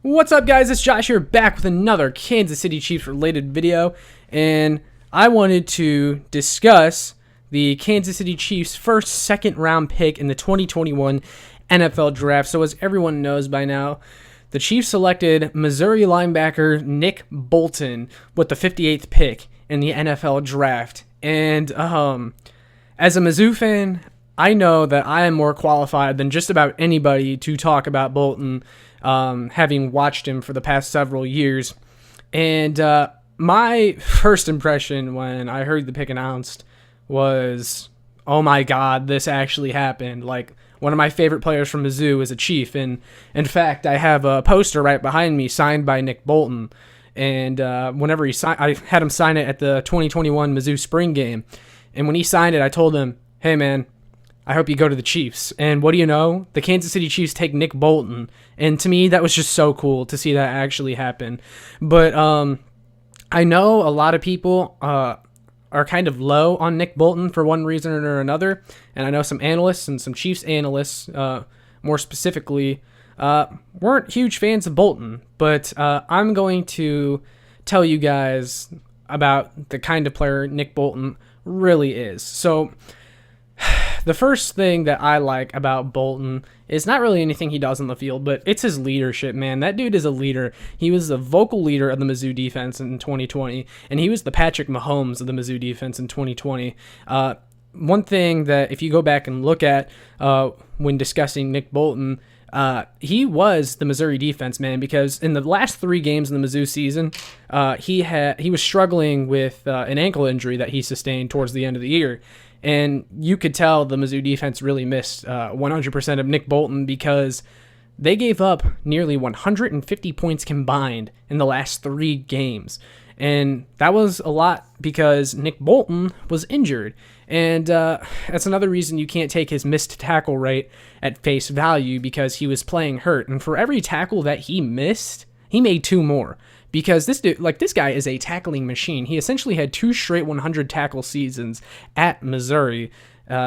What's up, guys? It's Josh here, back with another Kansas City Chiefs related video, and I wanted to discuss the Kansas City Chiefs' first second round pick in the 2021 NFL Draft. So as everyone knows by now, the Chiefs selected Missouri linebacker Nick Bolton with the 58th pick in the NFL Draft. And as a Mizzou fan, I know that I am more qualified than just about anybody to talk about Bolton, having watched him for the past several years. And my first impression when I heard the pick announced was, oh my God, this actually happened. Like, one of my favorite players from Mizzou is a Chief. And in fact, I have a poster right behind me signed by Nick Bolton. And whenever I had him sign it at the 2021 Mizzou spring game. And when he signed it, I told him, hey man, I hope you go to the Chiefs. And what do you know? The Kansas City Chiefs take Nick Bolton. And to me, that was just so cool to see that actually happen. But I know a lot of people are kind of low on Nick Bolton for one reason or another. And I know some analysts and some Chiefs analysts, more specifically, weren't huge fans of Bolton. But I'm going to tell you guys about the kind of player Nick Bolton really is. So the first thing that I like about Bolton is not really anything he does on the field, but it's his leadership, man. That dude is a leader. He was the vocal leader of the Mizzou defense in 2020, and he was the Patrick Mahomes of the Mizzou defense in 2020. One thing that if you go back and look at when discussing Nick Bolton, he was the Missouri defense, man, because in the last 3 games in the Mizzou season, he was struggling with an ankle injury that he sustained towards the end of the year. And you could tell the Mizzou defense really missed 100% of Nick Bolton because they gave up nearly 150 points combined in the last 3 games. And that was a lot because Nick Bolton was injured. And that's another reason you can't take his missed tackle rate at face value because he was playing hurt. And for every tackle that he missed, he made 2 more. Because this dude, this guy is a tackling machine. He essentially had 2 straight 100 tackle seasons at Missouri.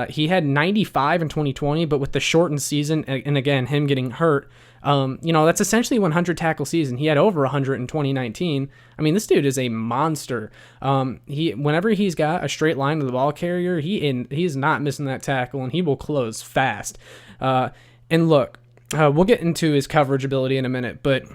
He had 95 in 2020, but with the shortened season, and again, him getting hurt, that's essentially 100 tackle season. He had over 100 in 2019. I mean, this dude is a monster. Whenever he's got a straight line to the ball carrier, he's not missing that tackle, and he will close fast. And look, we'll get into his coverage ability in a minute, but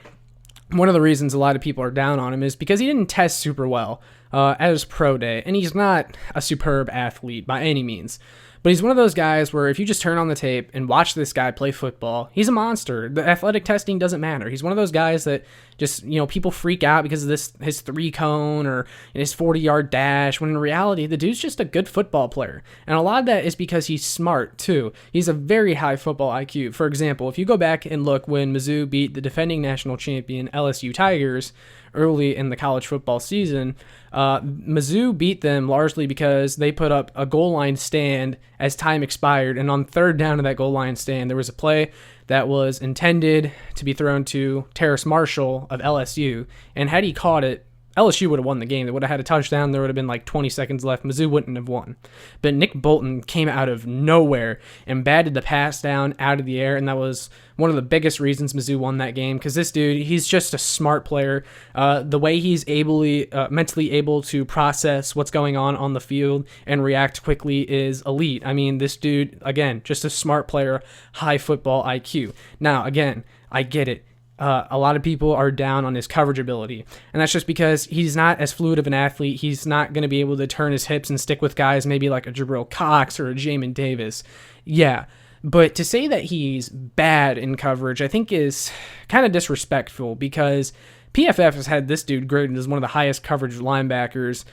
one of the reasons a lot of people are down on him is because he didn't test super well at his pro day, and he's not a superb athlete by any means. But he's one of those guys where if you just turn on the tape and watch this guy play football, he's a monster. The athletic testing doesn't matter. He's one of those guys that just, people freak out because of his 3-cone or his 40-yard dash, when in reality, the dude's just a good football player. And a lot of that is because he's smart, too. He's a very high football IQ. For example, if you go back and look when Mizzou beat the defending national champion LSU Tigers early in the college football season, Mizzou beat them largely because they put up a goal line stand as time expired, and on 3rd down of that goal line stand, there was a play that was intended to be thrown to Terrace Marshall of LSU, and had he caught it, LSU would have won the game. They would have had a touchdown. There would have been 20 seconds left. Mizzou wouldn't have won. But Nick Bolton came out of nowhere and batted the pass down out of the air, and that was one of the biggest reasons Mizzou won that game because this dude, he's just a smart player. The way he's mentally able to process what's going on the field and react quickly is elite. I mean, this dude, again, just a smart player, high football IQ. Now, again, I get it. A lot of people are down on his coverage ability, and that's just because he's not as fluid of an athlete. He's not going to be able to turn his hips and stick with guys maybe like a Jabril Cox or a Jamin Davis. Yeah, but to say that he's bad in coverage, I think is kind of disrespectful because PFF has had this dude graded as one of the highest coverage linebackers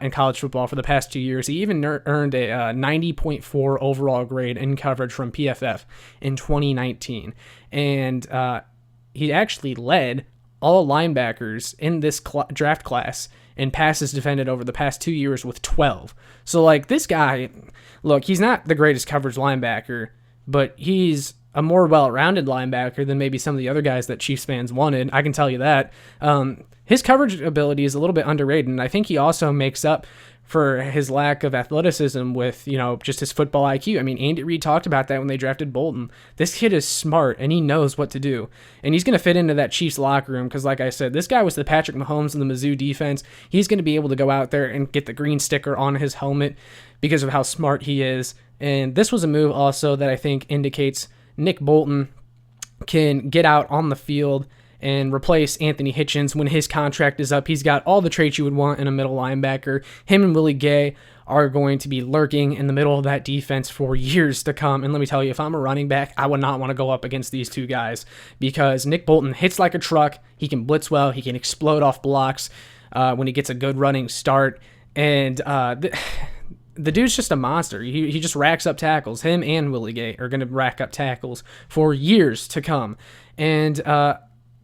in college football for the past 2 years. He even earned a 90.4 overall grade in coverage from PFF in 2019, and he actually led all linebackers in this draft class in passes defended over the past 2 years with 12. So, this guy, look, he's not the greatest coverage linebacker, but he's a more well-rounded linebacker than maybe some of the other guys that Chiefs fans wanted. I can tell you that. His coverage ability is a little bit underrated, and I think he also makes up for his lack of athleticism with, just his football IQ. I mean, Andy Reid talked about that when they drafted Bolton. This kid is smart, and he knows what to do. And he's going to fit into that Chiefs locker room because, like I said, this guy was the Patrick Mahomes of the Mizzou defense. He's going to be able to go out there and get the green sticker on his helmet because of how smart he is. And this was a move also that I think indicates Nick Bolton can get out on the field and replace Anthony Hitchens when his contract is up. He's got all the traits you would want in a middle linebacker. Him and Willie Gay are going to be lurking in the middle of that defense for years to come. And let me tell you, if I'm a running back, I would not want to go up against these two guys because Nick Bolton hits like a truck. He can blitz well. He can explode off blocks when he gets a good running start. And the dude's just a monster. He just racks up tackles. Him and Willie Gay are going to rack up tackles for years to come. And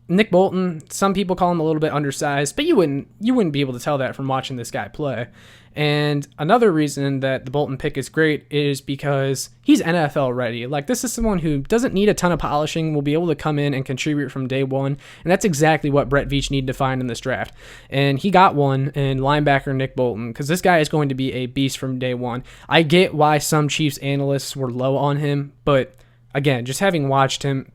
Nick Bolton, some people call him a little bit undersized, but you wouldn't be able to tell that from watching this guy play. And another reason that the Bolton pick is great is because he's NFL ready. Like, this is someone who doesn't need a ton of polishing, will be able to come in and contribute from day one. And that's exactly what Brett Veach needed to find in this draft. And he got one in linebacker Nick Bolton because this guy is going to be a beast from day one. I get why some Chiefs analysts were low on him, but again, just having watched him,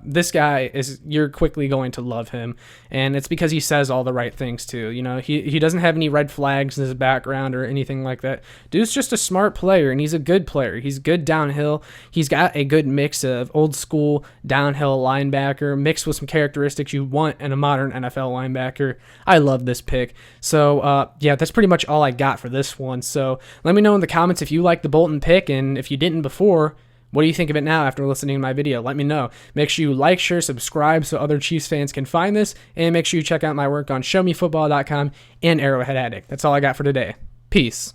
this guy you're quickly going to love him, and it's because he says all the right things too. He doesn't have any red flags in his background or anything like that. Dude's just a smart player, and he's a good player. He's good downhill. He's got a good mix of old school downhill linebacker mixed with some characteristics you want in a modern NFL linebacker. I love this pick. So yeah, that's pretty much all I got for this one. So let me know in the comments if you like the Bolton pick, and if you didn't before, what do you think of it now after listening to my video? Let me know. Make sure you like, share, subscribe so other Chiefs fans can find this, and make sure you check out my work on showmefootball.com and Arrowhead Addict. That's all I got for today. Peace.